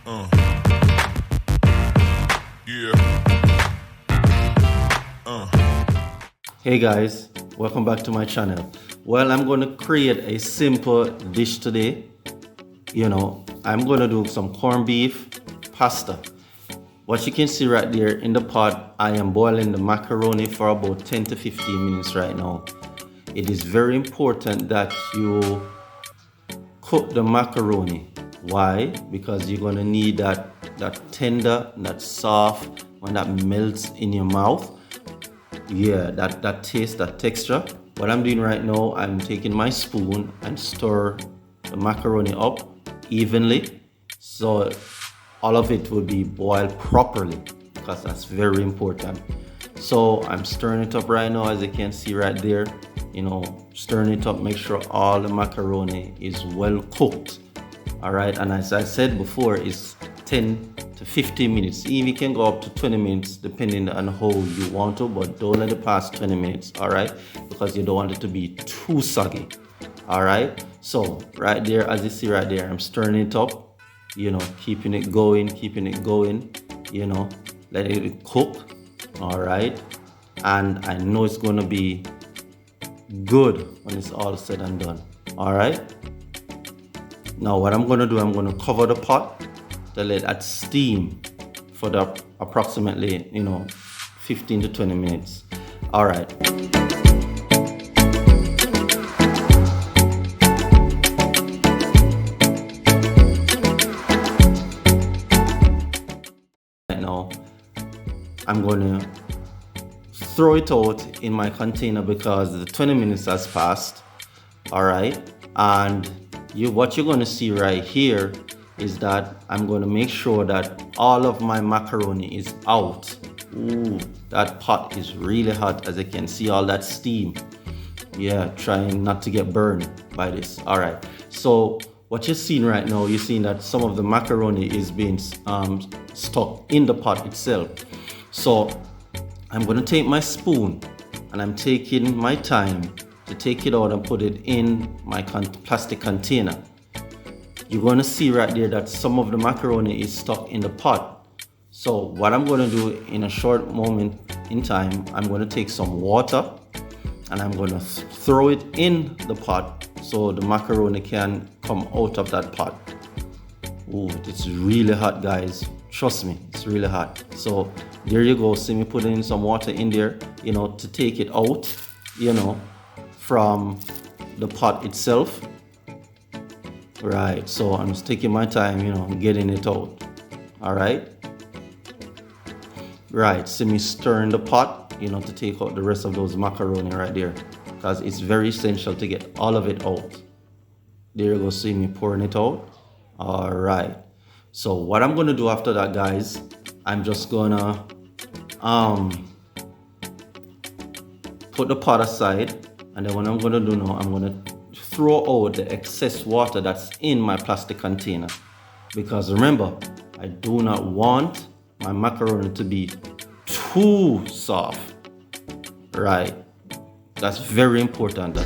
Uh, yeah. Hey guys, welcome back to my channel. Well, I'm going to create a simple dish today. I'm going to do some corned beef pasta. What you can see right there in the pot, I am boiling the macaroni for about 10 to 15 minutes right now. It is very important that you cook the macaroni. Why? Because you're going to need that tender, that soft, when that melts in your mouth. Yeah, that taste, that texture. What I'm doing right now, I'm taking my spoon and stir the macaroni up evenly, so all of it will be boiled properly, because that's very important. So I'm stirring it up right now, as you can see right there. Stirring it up, make sure all the macaroni is well cooked. All right, and as I said before, it's 10 to 15 minutes. Even can go up to 20 minutes depending on how you want to, but don't let it pass 20 minutes, all right? Because you don't want it to be too soggy, all right? So right there, as you see right there, I'm stirring it up, keeping it going, letting it cook, all right? And I know it's gonna be good when it's all said and done, all right? Now what I'm gonna do, I'm gonna cover the pot to let that steam for the approximately 15 to 20 minutes. All right. Right now, I'm gonna throw it out in my container because the 20 minutes has passed. All right, and what you're gonna see right here is that I'm going to make sure that all of my macaroni is out. Ooh, that pot is really hot, as you can see all that steam. Yeah, trying not to get burned by this. All right, so what you're seeing right now, you're seeing that some of the macaroni is being stuck in the pot itself. So I'm going to take my spoon and I'm taking my time to take it out and put it in my plastic container. You're going to see right there that some of the macaroni is stuck in the pot. So what I'm going to do in a short moment in time, I'm going to take some water and I'm going to throw it in the pot so the macaroni can come out of that pot. Oh, it's really hot, guys. Trust me, it's really hot. So there you go. See me putting in some water in there, to take it out, from the pot itself. Right, so I'm just taking my time, getting it out. All right. Right, see me stirring the pot, to take out the rest of those macaroni right there, because it's very essential to get all of it out. There you go, see me pouring it out. All right. So what I'm gonna do after that, guys, I'm just gonna put the pot aside, and then what I'm gonna do now, I'm gonna throw out the excess water that's in my plastic container, because remember, I do not want my macaroni to be too soft. Right, that's very important.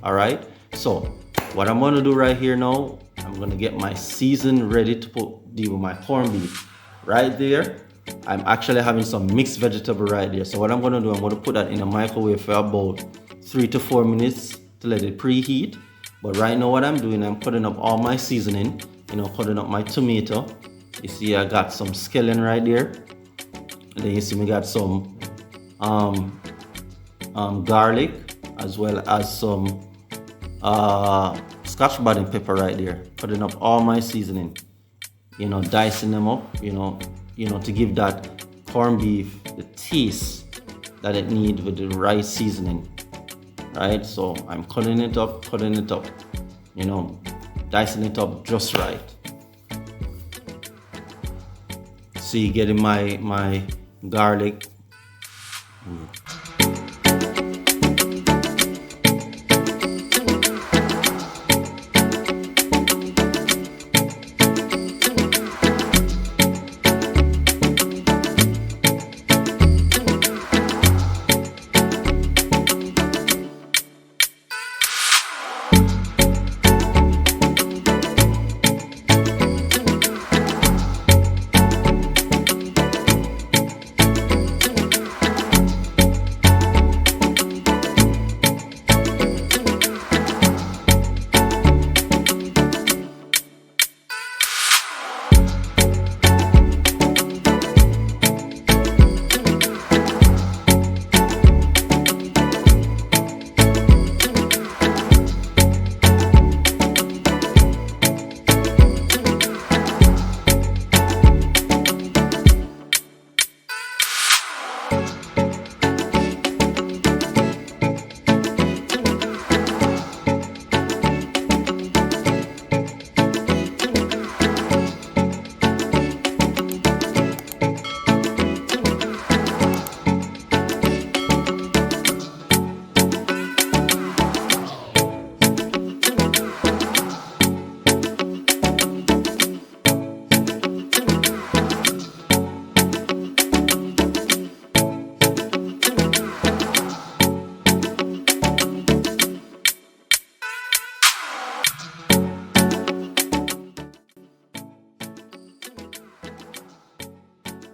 All right, so what I'm going to do right here now, I'm going to get my season ready to deal with my corned beef. Right there, I'm actually having some mixed vegetable right there. So what I'm going to do, I'm going to put that in a microwave for about 3 to 4 minutes to let it preheat. But right now what I'm doing, I'm putting up all my seasoning, cutting up my tomato. You see I got some scallion right there. And then you see me got some garlic, as well as some scotch bonnet pepper right there. Putting up all my seasoning, dicing them up, to give that corned beef the taste that it needs with the right seasoning. Right, so I'm cutting it up, dicing it up just right. See, getting my garlic.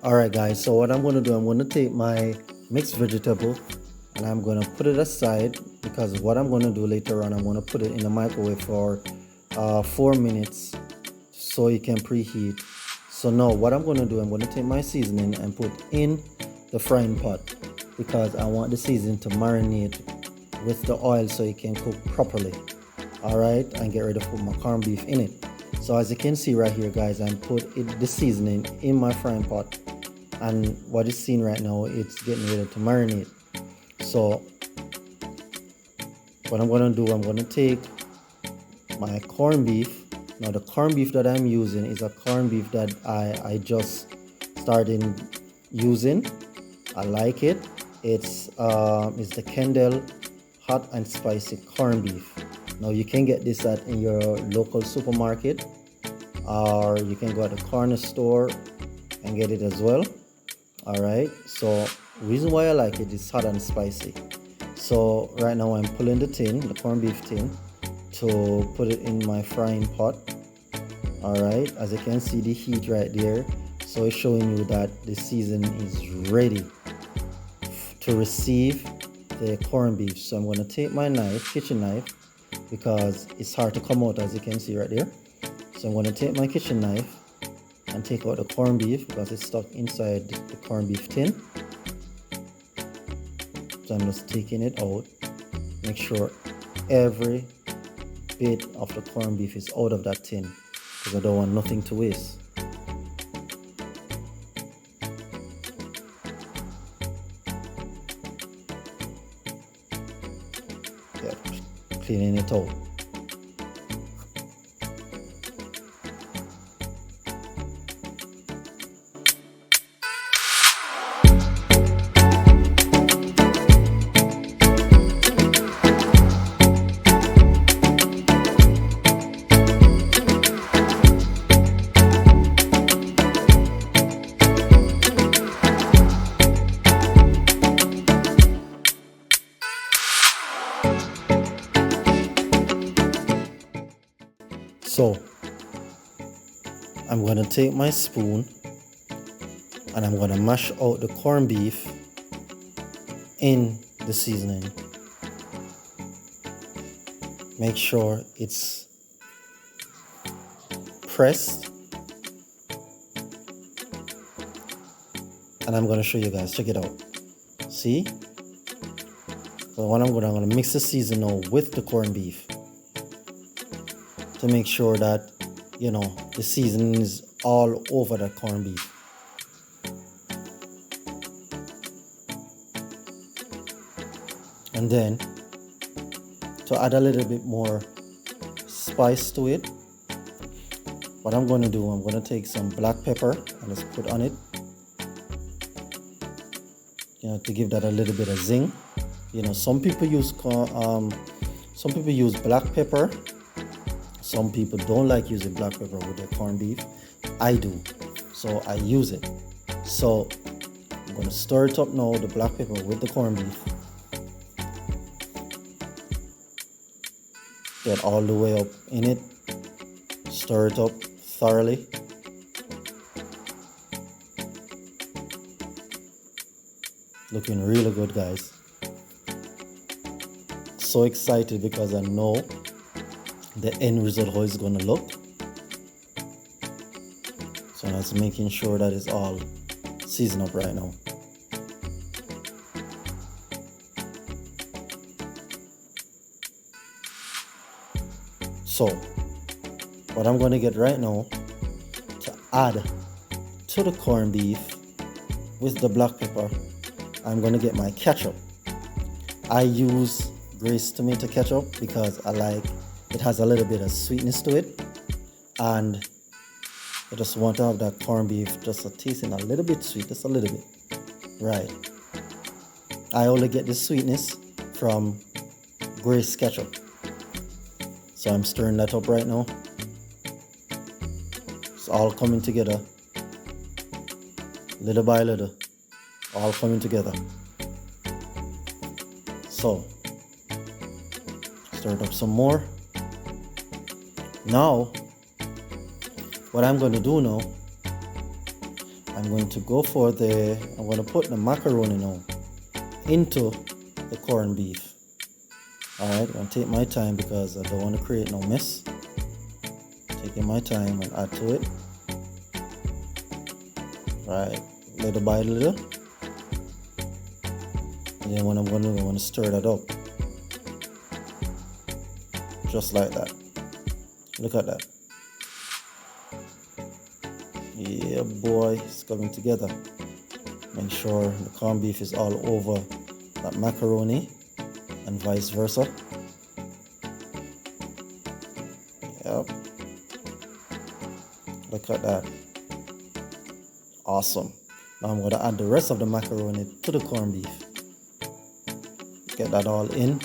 Alright guys, so what I'm going to do, I'm going to take my mixed vegetable and I'm going to put it aside, because what I'm going to do later on, I'm going to put it in the microwave for 4 minutes so it can preheat. So now what I'm going to do, I'm going to take my seasoning and put in the frying pot, because I want the seasoning to marinate with the oil so it can cook properly. Alright, and get ready to put my corned beef in it. So as you can see right here guys, I'm put the seasoning in my frying pot, and what is seen right now, it's getting ready to marinate. So what I'm going to do, I'm going to take my corned beef. Now the corned beef that I'm using is a corned beef that I just started using. I like it. It's the Kendall hot and spicy corned beef. Now you can get this in your local supermarket, or you can go to the corner store and get it as well. Alright, so reason why I like it is hot and spicy. So right now I'm pulling the corned beef tin, to put it in my frying pot. Alright, as you can see the heat right there, so it's showing you that the seasoning is ready to receive the corned beef. So I'm going to take my knife, kitchen knife, because it's hard to come out as you can see right there. So I'm going to take my kitchen knife and take out the corned beef, because it's stuck inside the corned beef tin. So I'm just taking it out. Make sure every bit of the corned beef is out of that tin, because I don't want nothing to waste. Yeah, cleaning it out. So I'm going to take my spoon and I'm going to mash out the corned beef in the seasoning. Make sure it's pressed, and I'm going to show you guys. Check it out. See? So what I'm going to mix the seasoning now with the corned beef to make sure that, you know, the seasoning is all over the corned beef. And then to add a little bit more spice to it, what I'm going to do, I'm going to take some black pepper and just put on it, you know, to give that a little bit of zing. You know, some people use black pepper. Some people don't like using black pepper with their corned beef. I do, so I use it. So I'm going to stir it up now, the black pepper with the corned beef. Get all the way up in it. Stir it up thoroughly. Looking really good, guys. So excited because I know the end result, how it's going to look. So I'm just making sure that it's all seasoned up right now. So what I'm going to get right now to add to the corned beef with the black pepper, I'm going to get my ketchup. I use Grace tomato ketchup because I like it, has a little bit of sweetness to it, and I just want to have that corned beef just tasting a little bit sweet, just a little bit. Right. I only get the sweetness from Grace ketchup. So I'm stirring that up right now. It's all coming together, little by little, all coming together. So stir it up some more. Now what I'm going to do now, I'm going to go for I'm going to put the macaroni now into the corned beef. Alright, I'm going to take my time because I don't want to create no mess. Taking my time and add to it. Right, let it bite a little. And then what I'm going to do, I want to stir that up. Just like that. Look at that. Yeah, boy, it's coming together. Make sure the corned beef is all over that macaroni and vice versa. Yep. Look at that. Awesome. Now I'm going to add the rest of the macaroni to the corned beef. Get that all in.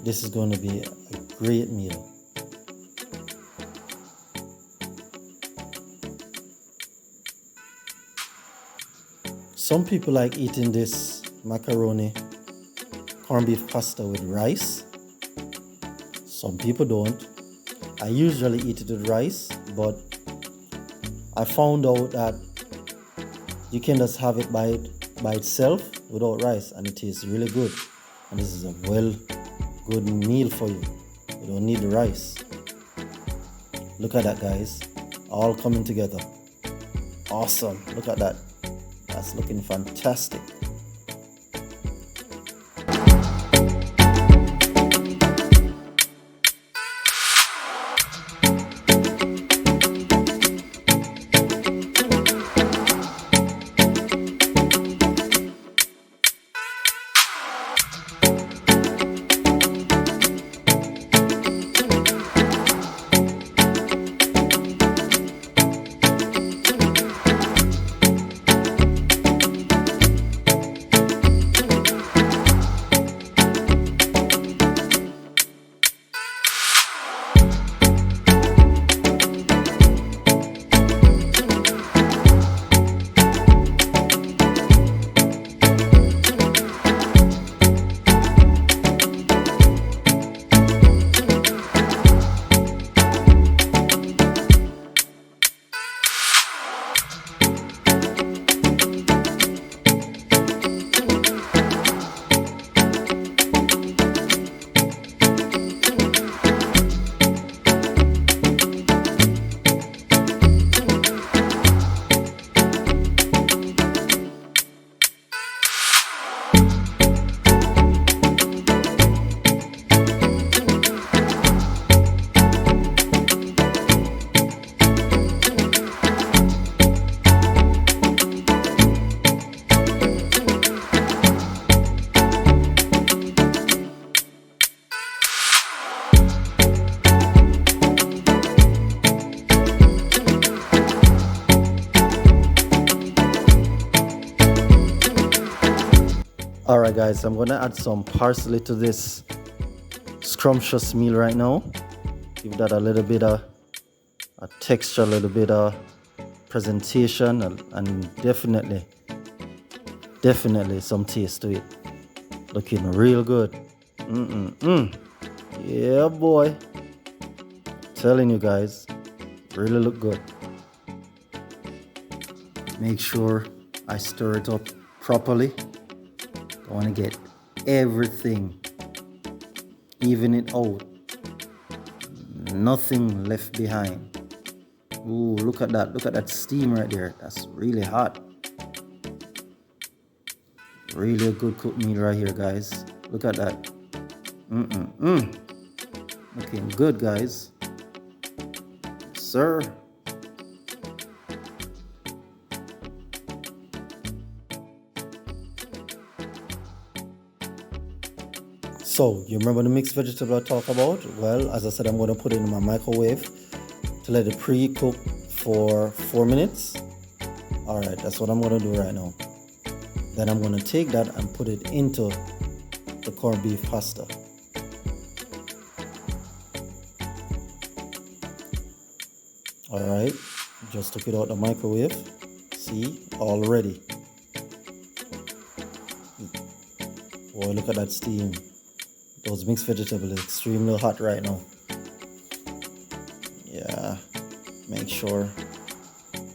This is going to be a great meal. Some people like eating this macaroni corned beef pasta with rice. Some people don't. I usually eat it with rice, but I found out that you can just have it by itself without rice, and it tastes really good. And this is a good meal for you. You don't need the rice. Look at that, guys. All coming together. Awesome. Look at that. That's looking fantastic. Alright guys, I'm gonna add some parsley to this scrumptious meal right now. Give that a little bit of a texture, a little bit of presentation, and definitely some taste to it. Looking real good. Yeah boy. Telling you guys, really look good. Make sure I stir it up properly. I want to get everything, even it out, nothing left behind. Ooh, look at that steam right there. That's really hot. Really a good cooked meal right here, guys. Look at that. Looking good, guys. Yes, sir. So, you remember the mixed vegetable I talked about? Well, as I said, I'm going to put it in my microwave to let it pre-cook for 4 minutes. Alright, that's what I'm going to do right now. Then I'm going to take that and put it into the corned beef pasta. Alright, just took it out the microwave. See, all ready. Boy, look at that steam. Those mixed vegetables are extremely hot right now. Yeah, make sure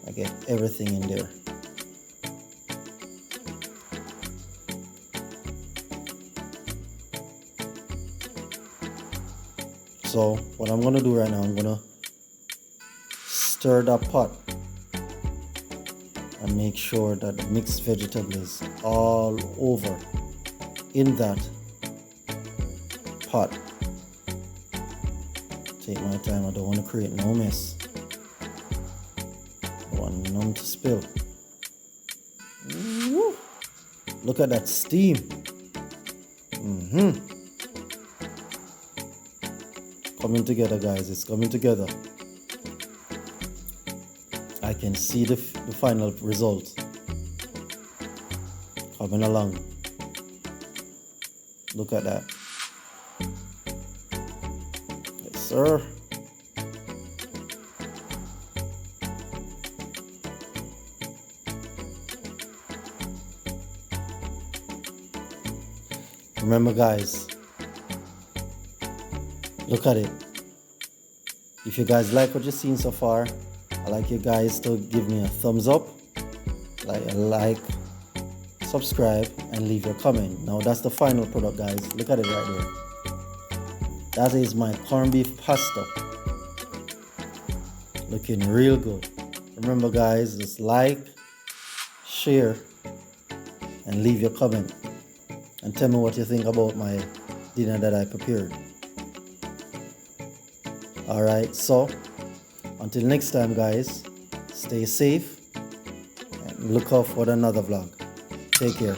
I get everything in there. So what I'm gonna do right now, I'm gonna stir that pot and make sure that the mixed vegetable is all over in that pot. Take my time, I don't want to create no mess. I want none to spill. Woo. Look at that steam. Coming together, guys, it's coming together. I can see the final result coming along. Look at that. Yes, sir. Remember, guys, look at it. If you guys like what you've seen so far, I'd like you guys to give me a thumbs up, like, subscribe, and leave your comment. Now that's the final product, guys. Look at it right there. That is my corned beef pasta. Looking real good. Remember, guys, just like, share, and leave your comment. And tell me what you think about my dinner that I prepared. Alright, so until next time, guys, stay safe and look out for another vlog. Take care.